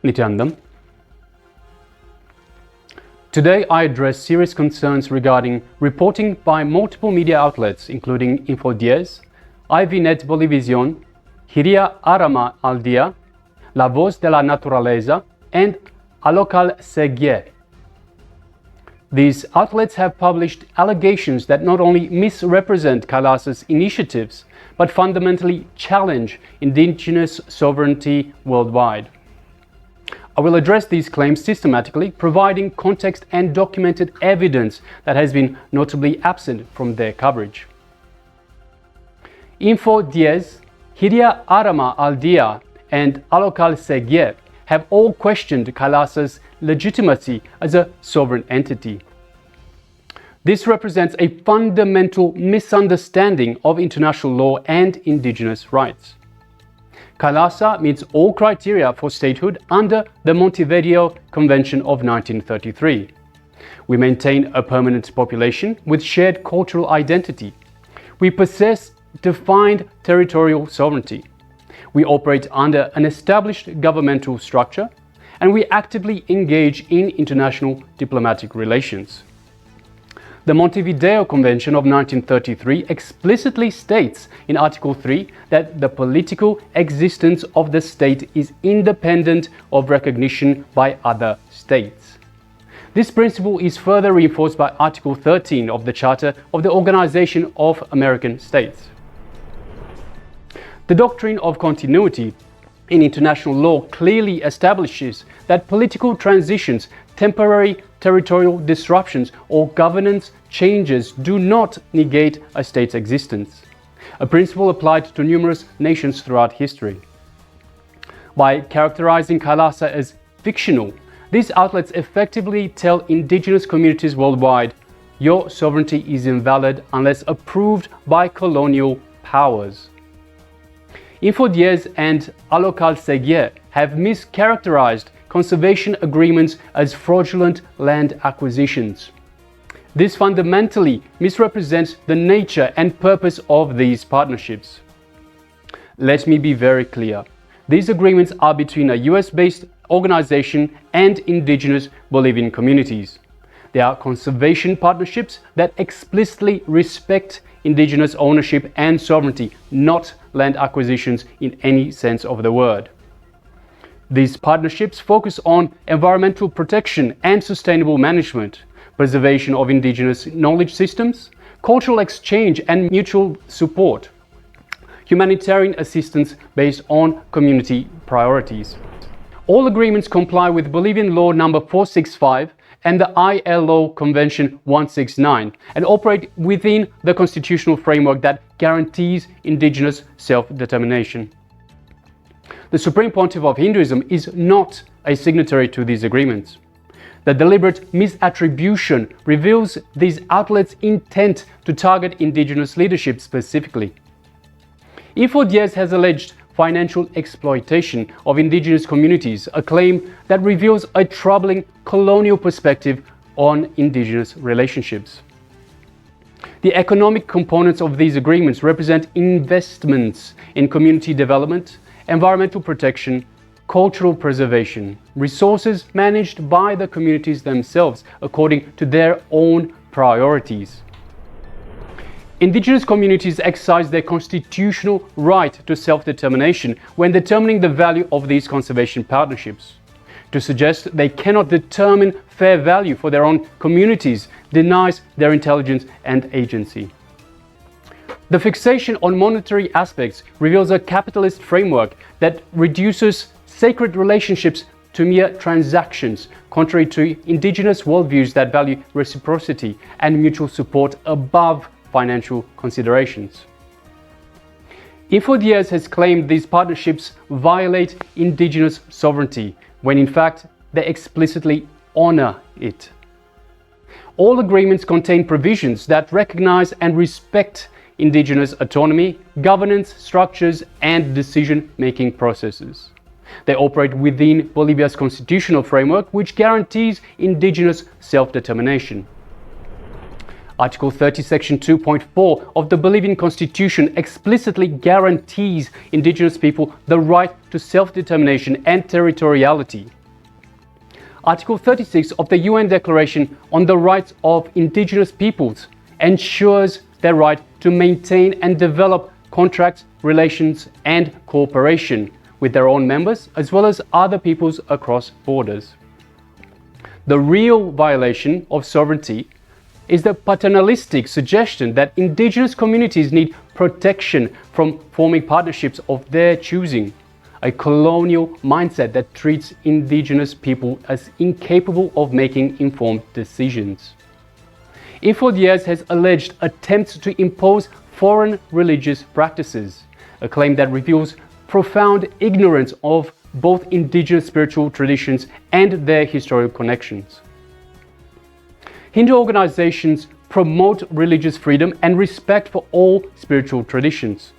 Nitandam. Today I address serious concerns regarding reporting by multiple media outlets including Info Diez, ivNetBoliVision, Jiria Arama al Dia, La Voz de la Naturaleza, and Alocal SeGye. These outlets have published allegations that not only misrepresent KAILASA'S initiatives, but fundamentally challenge indigenous sovereignty worldwide. I will address these claims systematically, providing context and documented evidence that has been notably absent from their coverage. Info Diez, Jiria Arama al Dia, and Alocal SeGye have all questioned KAILASA'S legitimacy as a sovereign entity. This represents a fundamental misunderstanding of international law and indigenous rights. KAILASA meets all criteria for statehood under the Montevideo Convention of 1933. We maintain a permanent population with shared cultural identity. We possess defined territorial sovereignty. We operate under an established governmental structure, and we actively engage in international diplomatic relations. The Montevideo Convention of 1933 explicitly states in Article 3 that the political existence of the state is independent of recognition by other states. This principle is further reinforced by Article 13 of the Charter of the Organization of American States. The doctrine of continuity in international law clearly establishes that political transitions, temporary territorial disruptions, or governance changes do not negate a state's existence, a principle applied to numerous nations throughout history. By characterizing KAILASA as fictional, these outlets effectively tell indigenous communities worldwide, your sovereignty is invalid unless approved by colonial powers. Info Diez and Alocal SeGye have mischaracterized conservation agreements as fraudulent land acquisitions. This fundamentally misrepresents the nature and purpose of these partnerships. Let me be very clear. These agreements are between a US-based organization and indigenous Bolivian communities. They are conservation partnerships that explicitly respect indigenous ownership and sovereignty, not land acquisitions in any sense of the word. These partnerships focus on environmental protection and sustainable management, preservation of indigenous knowledge systems, cultural exchange and mutual support, humanitarian assistance based on community priorities. All agreements comply with Bolivian Law Number 465 and the ILO Convention 169 and operate within the constitutional framework that guarantees indigenous self-determination. The Supreme Pontiff of Hinduism is not a signatory to these agreements. The deliberate misattribution reveals these outlets' intent to target indigenous leadership specifically. Info Diez has alleged financial exploitation of indigenous communities, a claim that reveals a troubling colonial perspective on indigenous relationships. The economic components of these agreements represent investments in community development, environmental protection, cultural preservation, resources managed by the communities themselves according to their own priorities. Indigenous communities exercise their constitutional right to self-determination when determining the value of these conservation partnerships. To suggest they cannot determine fair value for their own communities denies their intelligence and agency. The fixation on monetary aspects reveals a capitalist framework that reduces sacred relationships to mere transactions, contrary to indigenous worldviews that value reciprocity and mutual support above financial considerations. Info Diez has claimed these partnerships violate indigenous sovereignty, when in fact they explicitly honor it. All agreements contain provisions that recognize and respect indigenous autonomy, governance structures, and decision-making processes. They operate within Bolivia's constitutional framework, which guarantees indigenous self-determination. Article 30, Section 2.4 of the Bolivian Constitution explicitly guarantees indigenous people the right to self-determination and territoriality. Article 36 of the UN Declaration on the Rights of Indigenous Peoples ensures their right to maintain and develop contracts, relations, and cooperation with their own members as well as other peoples across borders. The real violation of sovereignty is the paternalistic suggestion that indigenous communities need protection from forming partnerships of their choosing, a colonial mindset that treats indigenous people as incapable of making informed decisions. Info Diez has alleged attempts to impose foreign religious practices, a claim that reveals profound ignorance of both indigenous spiritual traditions and their historical connections. Hindu organizations promote religious freedom and respect for all spiritual traditions.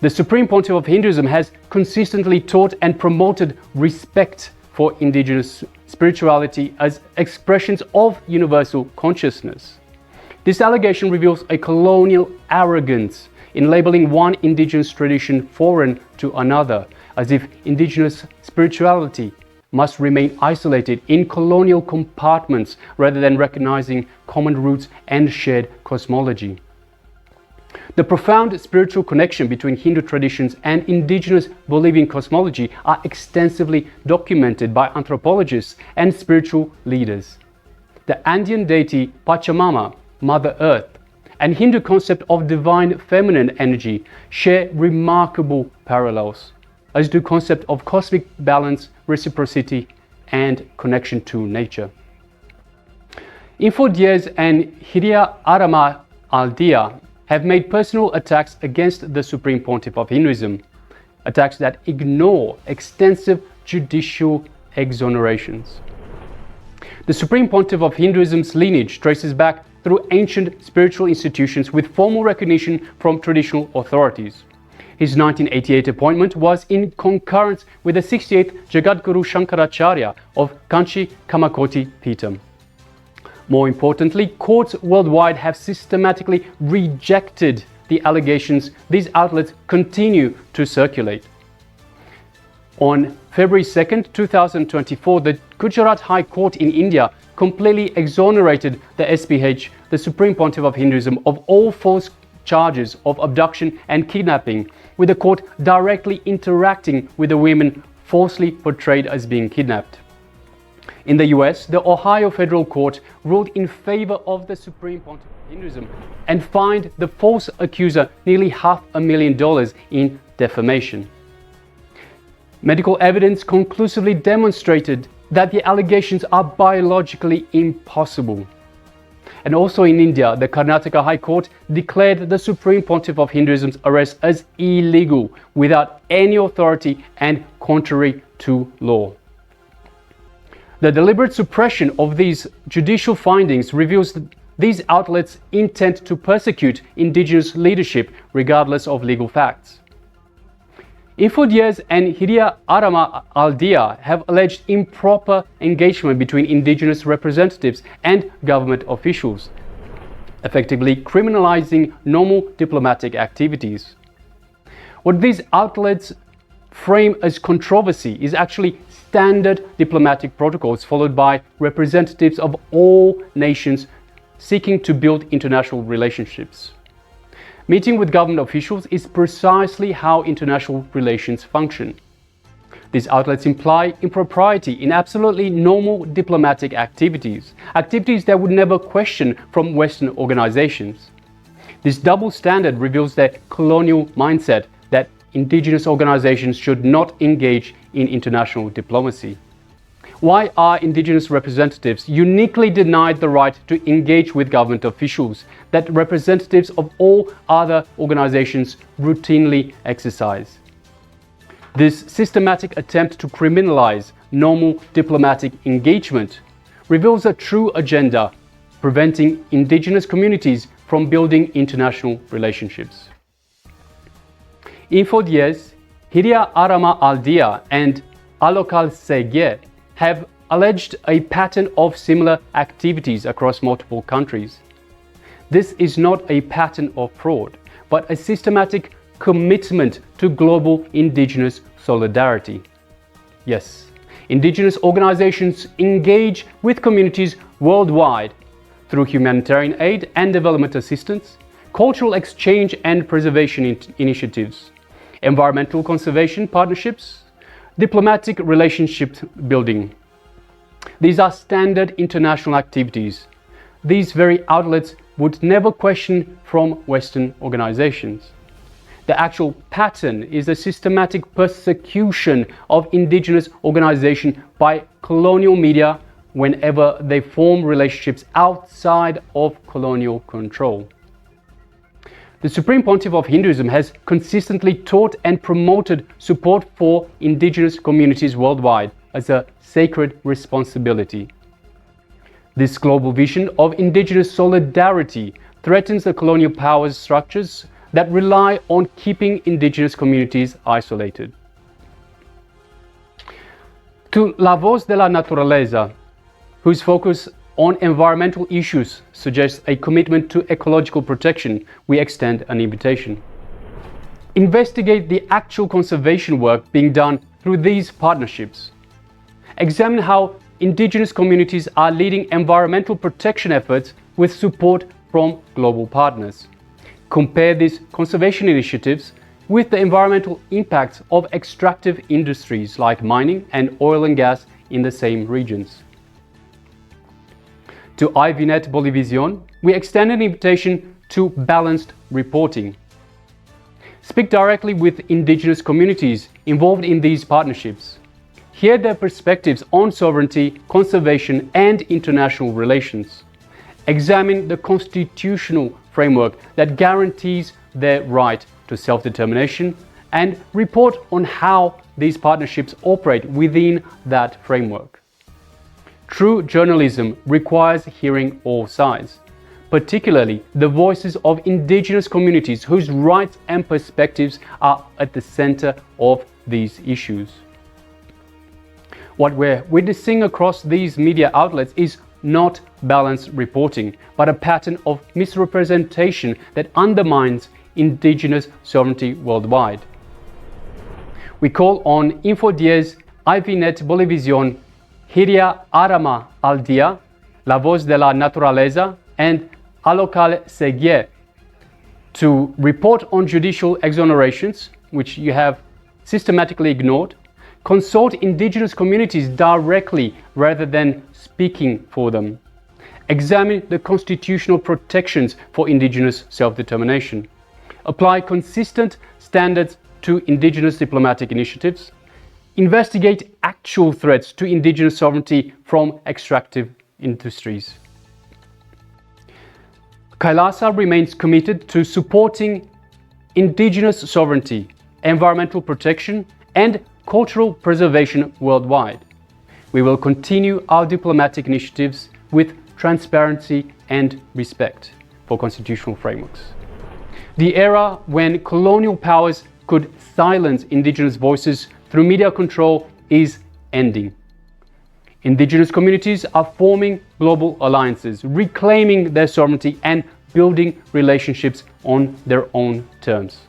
The Supreme Pontiff of Hinduism has consistently taught and promoted respect for indigenous spirituality as expressions of universal consciousness. This allegation reveals a colonial arrogance in labeling one indigenous tradition foreign to another, as if indigenous spirituality must remain isolated in colonial compartments rather than recognizing common roots and shared cosmology. The profound spiritual connection between Hindu traditions and indigenous Bolivian cosmology are extensively documented by anthropologists and spiritual leaders. The Andean deity Pachamama, Mother Earth, and Hindu concept of divine feminine energy share remarkable parallels, as do concept of cosmic balance, reciprocity, and connection to nature. Info Diez and Jiria Arama al Dia have made personal attacks against the Supreme Pontiff of Hinduism, attacks that ignore extensive judicial exonerations. The Supreme Pontiff of Hinduism's lineage traces back through ancient spiritual institutions with formal recognition from traditional authorities. His 1988 appointment was in concurrence with the 68th Jagadguru Shankaracharya of Kanchi Kamakoti Peetham. More importantly, courts worldwide have systematically rejected the allegations these outlets continue to circulate. On February 2, 2024, the Gujarat High Court in India completely exonerated the SPH, the Supreme Pontiff of Hinduism, of all false charges of abduction and kidnapping, with the court directly interacting with the women falsely portrayed as being kidnapped. In the US, the Ohio Federal Court ruled in favor of the Supreme Pontiff of Hinduism and fined the false accuser nearly $500,000 in defamation. Medical evidence conclusively demonstrated that the allegations are biologically impossible. And also in India, the Karnataka High Court declared the Supreme Pontiff of Hinduism's arrest as illegal without any authority and contrary to law. The deliberate suppression of these judicial findings reveals these outlets' intent to persecute indigenous leadership regardless of legal facts. Info Diez and Jiria Arama al Dia have alleged improper engagement between indigenous representatives and government officials, effectively criminalizing normal diplomatic activities. What these outlets frame as controversy is actually standard diplomatic protocols followed by representatives of all nations seeking to build international relationships. Meeting with government officials is precisely how international relations function. These outlets imply impropriety in absolutely normal diplomatic activities, activities that would never question from Western organizations. This double standard reveals their colonial mindset that indigenous organizations should not engage in international diplomacy. Why are indigenous representatives uniquely denied the right to engage with government officials that representatives of all other organizations routinely exercise? This systematic attempt to criminalize normal diplomatic engagement reveals a true agenda preventing indigenous communities from building international relationships. Info Diez, Jiria Arama al Dia, and Alocal SeGye have alleged a pattern of similar activities across multiple countries. This is not a pattern of fraud, but a systematic commitment to global indigenous solidarity. Yes, indigenous organizations engage with communities worldwide through humanitarian aid and development assistance, cultural exchange and preservation initiatives, environmental conservation partnerships, diplomatic relationship building. These are standard international activities. These very outlets would never question from Western organizations. The actual pattern is a systematic persecution of indigenous organizations by colonial media whenever they form relationships outside of colonial control. The Supreme Pontiff of Hinduism has consistently taught and promoted support for indigenous communities worldwide as a sacred responsibility. This global vision of indigenous solidarity threatens the colonial powers structures that rely on keeping indigenous communities isolated. To La Voz de la Naturaleza, whose focus on environmental issues suggests a commitment to ecological protection, we extend an invitation. Investigate the actual conservation work being done through these partnerships. Examine how indigenous communities are leading environmental protection efforts with support from global partners. Compare these conservation initiatives with the environmental impacts of extractive industries like mining and oil and gas in the same regions. To ivNetBoliVision, we extend an invitation to balanced reporting. Speak directly with indigenous communities involved in these partnerships. Hear their perspectives on sovereignty, conservation, and international relations. Examine the constitutional framework that guarantees their right to self-determination and report on how these partnerships operate within that framework. True journalism requires hearing all sides, particularly the voices of indigenous communities whose rights and perspectives are at the center of these issues. What we're witnessing across these media outlets is not balanced reporting, but a pattern of misrepresentation that undermines indigenous sovereignty worldwide. We call on Info Diez, ivNetBoliVision, Jiria Arama al Dia, La Voz de la Naturaleza, and Alocal SeGye to report on judicial exonerations, which you have systematically ignored. Consult indigenous communities directly rather than speaking for them. Examine the constitutional protections for indigenous self-determination. Apply consistent standards to indigenous diplomatic initiatives. Investigate actual threats to indigenous sovereignty from extractive industries. KAILASA remains committed to supporting indigenous sovereignty, environmental protection, and cultural preservation worldwide. We will continue our diplomatic initiatives with transparency and respect for constitutional frameworks. The era when colonial powers could silence indigenous voices through media control is ending. Indigenous communities are forming global alliances, reclaiming their sovereignty and building relationships on their own terms.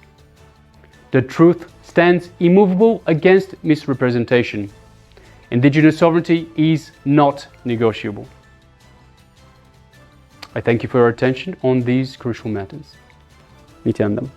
The truth stands immovable against misrepresentation. Indigenous sovereignty is not negotiable. I thank you for your attention on these crucial matters. Mitiandam.